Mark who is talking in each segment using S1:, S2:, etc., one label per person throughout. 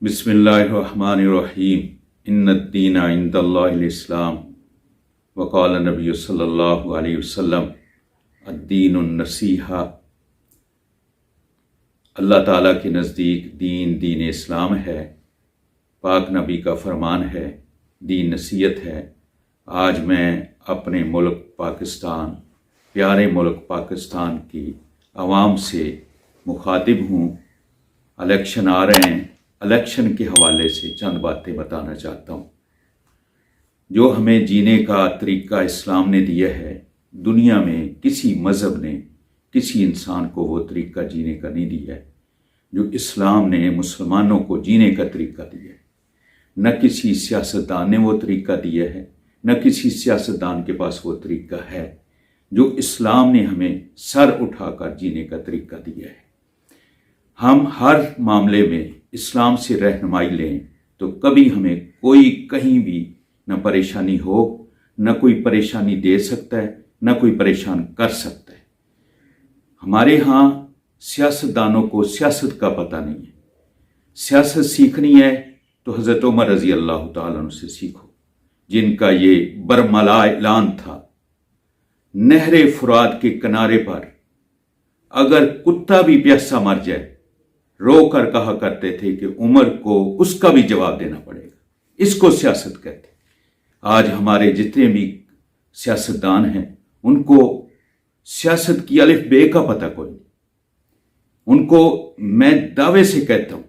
S1: बिस्मिल्लाहिर्रहमानिर्रहीम इन्न अद्दीन इंदल्लाहिल इस्लाम वक़ाल नबी सल्लल्लाहु अलैहि वसल्लम अद्दीनुन नसीहा। अल्लाह ताला के नज़दीक दीन इस्लाम है। पाक नबी का फरमान है, दीन नसीहत है। आज मैं अपने मुल्क पाकिस्तान, प्यारे मुल्क पाकिस्तान की आवाम से मुखातिब हूँ। इलेक्शन आ रहे हैं, इलेक्शन के हवाले से चंद बातें बताना चाहता हूँ। जो हमें जीने का तरीका इस्लाम ने दिया है, दुनिया में किसी मज़हब ने किसी इंसान को वो तरीका जीने का नहीं दिया है जो इस्लाम ने मुसलमानों को जीने का तरीका दिया है। न किसी सियासतदान ने वो तरीका दिया है, न किसी सियासतदान के पास वो तरीका है जो इस्लाम ने हमें सर उठाकर जीने का तरीका दिया है। हम हर मामले में इस्लाम से रहनुमाई लें तो कभी हमें कोई कहीं भी न परेशानी हो, न कोई परेशानी दे सकता है, न कोई परेशान कर सकता है। हमारे यहाँ सियासतदानों को सियासत का पता नहीं है। सियासत सीखनी है तो हज़रत उमर रज़ी अल्लाह ताला अन्हु से सीखो, जिनका ये बरमला ऐलान था। नहरे फुरात के किनारे पर अगर कुत्ता भी प्यासा मर जाए, रो कर कहा करते थे कि उमर को उसका भी जवाब देना पड़ेगा। इसको सियासत कहते। आज हमारे जितने भी सियासतदान हैं, उनको सियासत की अलिफ बे का पता कोई नहीं। उनको मैं दावे से कहता हूं,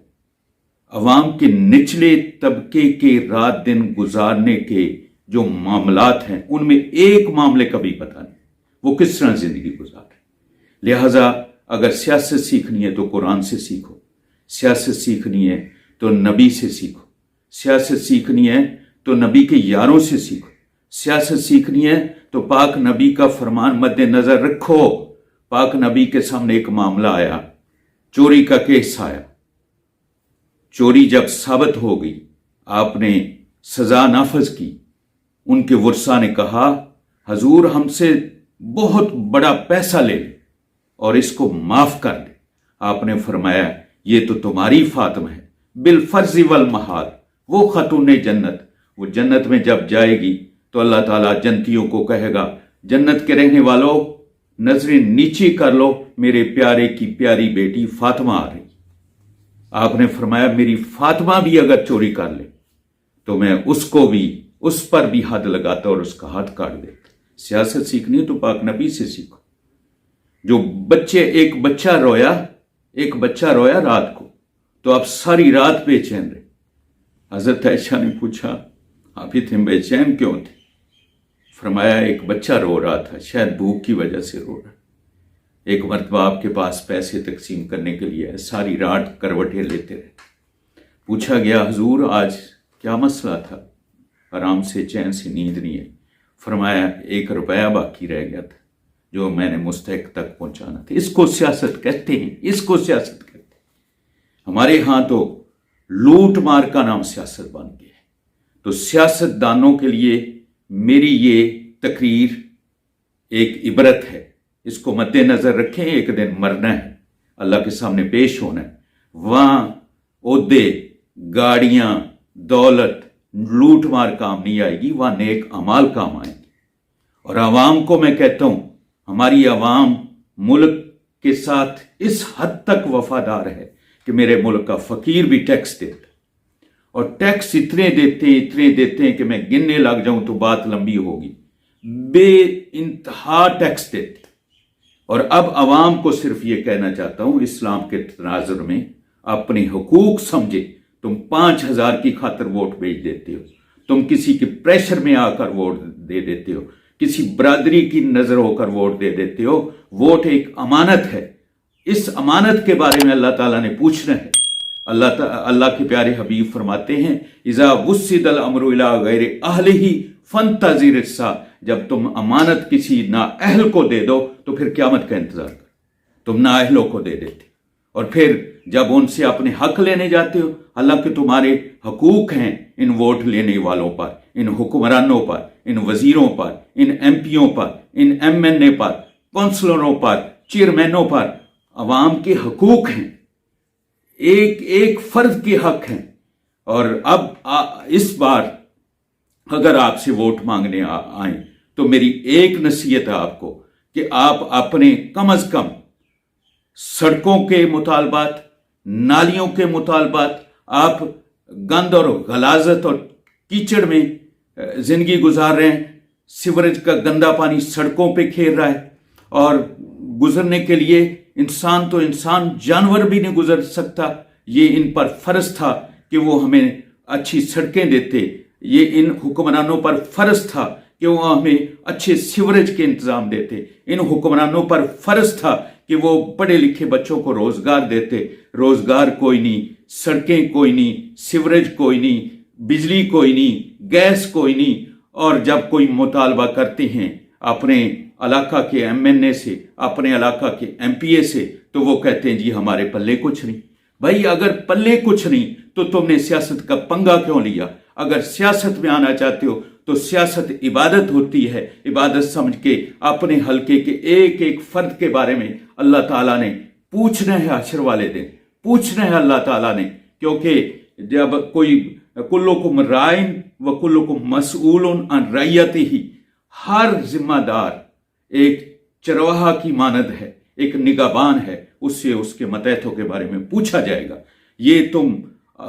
S1: अवाम के निचले तबके के रात दिन गुजारने के जो मामलात हैं, उनमें एक मामले का भी पता नहीं वो किस तरह जिंदगी गुजारे। लिहाजा अगर सियासत सीखनी है तो कुरान से सीखो, सियासत सीखनी है तो नबी से सीखो, सियासत सीखनी है तो नबी के यारों से सीखो, सियासत सीखनी है तो पाक नबी का फरमान मद्देनजर रखो। पाक नबी के सामने एक मामला आया, चोरी का केस आया। चोरी जब साबित हो गई, आपने सजा नाफज की। उनके वर्सा ने कहा, हजूर हमसे बहुत बड़ा पैसा ले ले और इसको माफ कर दे। आपने फरमाया, ये तो तुम्हारी फातिमा है, बिल फर्जी वल महाल, वो खतून जन्नत। वो जन्नत में जब जाएगी तो अल्लाह ताला जन्नतियों को कहेगा, जन्नत के रहने वालों नजरें नीचे कर लो, मेरे प्यारे की प्यारी बेटी फातिमा आ रही। आपने फरमाया, मेरी फातिमा भी अगर चोरी कर ले तो मैं उसको भी, उस पर भी हद लगाता और उसका हाथ काट देता। सियासत सीखनी है तो पाक नबी से सीखो। जो बच्चे, एक बच्चा रोया रात को, तो आप सारी रात बेचैन रहे। हजरत आयशा ने पूछा, आप इतने बेचैन क्यों थे? फरमाया, एक बच्चा रो रहा था, शायद भूख की वजह से रो रहा। एक मरतबा आपके पास पैसे तकसीम करने के लिए सारी रात करवटें लेते रहे। पूछा गया, हुजूर आज क्या मसला था? आराम से चैन से नींद नहीं आई। फरमाया, 1 रुपया बाकी रह गया था जो मैंने मुस्तहिक तक पहुंचाना था। इसको सियासत कहते हैं, इसको सियासत कहते हैं। हमारे यहां तो लूट मार का नाम सियासत बन गया है। तो सियासतदानों के लिए मेरी ये तकरीर एक इबरत है। इसको मद्देनजर रखें, एक दिन मरना है, अल्लाह के सामने पेश होना है। वहां ओहदे, गाड़ियां, दौलत, लूट मार काम नहीं आएगी, वहां नेक अमाल काम आएंगे। और आवाम को मैं कहता हूं, हमारी आवाम मुल्क के साथ इस हद तक वफादार है कि मेरे मुल्क का फकीर भी टैक्स देता, और टैक्स इतने देते हैं कि मैं गिनने लग जाऊं तो बात लंबी होगी। बे इंतहा टैक्स देते। और अब आवाम को सिर्फ ये कहना चाहता हूं, इस्लाम के तनाजुर में अपने हुकूक समझे। तुम 5,000 की खातर वोट भेज देते हो, तुम किसी के प्रेशर में आकर वोट दे देते हो, किसी बरादरी की नजर होकर वोट दे देते हो। वोट एक अमानत है। इस अमानत के बारे में अल्लाह ताला ने पूछना है। अल्लाह के प्यारे हबीब फरमाते हैं, इज़ा वुस्सिदल अम्रु इला गैरि अहलिही फंतज़िर सा। जब तुम अमानत किसी नाअहल को दे दो तो फिर क़यामत का इंतजार कर। तुम नाअहलों को दे देते, और फिर जब उनसे अपने हक लेने जाते हो, अल्लाह के तुम्हारे हकूक हैं इन वोट लेने वालों पर, इन हुक्मरानों पर, इन वजीरों पर, इन एमपीओं पर, इन एमएनए पर, काउंसलरों पर, चेयरमैनों पर। अवाम के हकूक हैं, एक एक फर्द के हक हैं اور اب اس بار اگر آپ سے ووٹ مانگنے آئیں تو میری ایک نصیحت ہے آپ کو کہ آپ اپنے کم از کم سڑکوں کے مطالبات، نالیوں کے مطالبات، آپ گند اور غلاظت اور کیچڑ میں زندگی گزار رہے ہیں، سیوریج کا گندا پانی سڑکوں پہ کھیر رہا ہے، اور گزرنے کے لیے انسان تو انسان، جانور بھی نہیں گزر سکتا۔ یہ ان پر فرض تھا کہ وہ ہمیں اچھی سڑکیں دیتے، یہ ان حکمرانوں پر فرض تھا کہ وہ ہمیں اچھے سیوریج کے انتظام دیتے، ان حکمرانوں پر فرض تھا کہ وہ پڑھے لکھے بچوں کو روزگار دیتے۔ روزگار کوئی نہیں، سڑکیں کوئی نہیں، سیوریج کوئی نہیں، بجلی کوئی نہیں، گیس کوئی نہیں، اور جب کوئی مطالبہ کرتے ہیں اپنے علاقہ کے ایم این اے سے، اپنے علاقہ کے ایم پی اے سے، تو وہ کہتے ہیں جی ہمارے پلے کچھ نہیں۔ بھائی اگر پلے کچھ نہیں تو تم نے سیاست کا پنگا کیوں لیا؟ اگر سیاست میں آنا چاہتے ہو تو سیاست عبادت ہوتی ہے، عبادت سمجھ کے اپنے حلقے کے ایک ایک فرد کے بارے میں اللہ تعالیٰ نے پوچھنا ہے، حشر والے دن پوچھنا ہے اللہ تعالیٰ نے، کیونکہ جب کوئی کلکم رائن و کلکم مسئول عن رعیتہ، ہر ذمہ دار ایک چرواہا کی مانند ہے، ایک نگہبان ہے، اس سے اس کے ماتحتوں کے بارے میں پوچھا جائے گا۔ یہ تم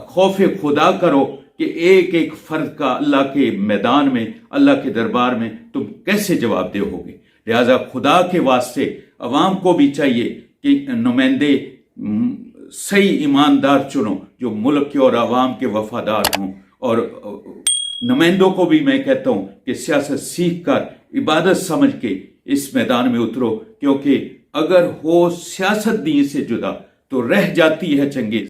S1: خوف خدا کرو کہ ایک ایک فرد کا اللہ کے میدان میں، اللہ کے دربار میں تم کیسے جواب دہ ہوگے۔ لہذا خدا کے واسطے عوام کو بھی چاہیے کہ نمائندے صحیح ایماندار چنو جو ملک کے اور عوام کے وفادار ہوں، اور نمائندوں کو بھی میں کہتا ہوں کہ سیاست سیکھ کر عبادت سمجھ کے اس میدان میں اترو، کیونکہ اگر ہو سیاست دین سے جدا تو رہ جاتی ہے چنگیز۔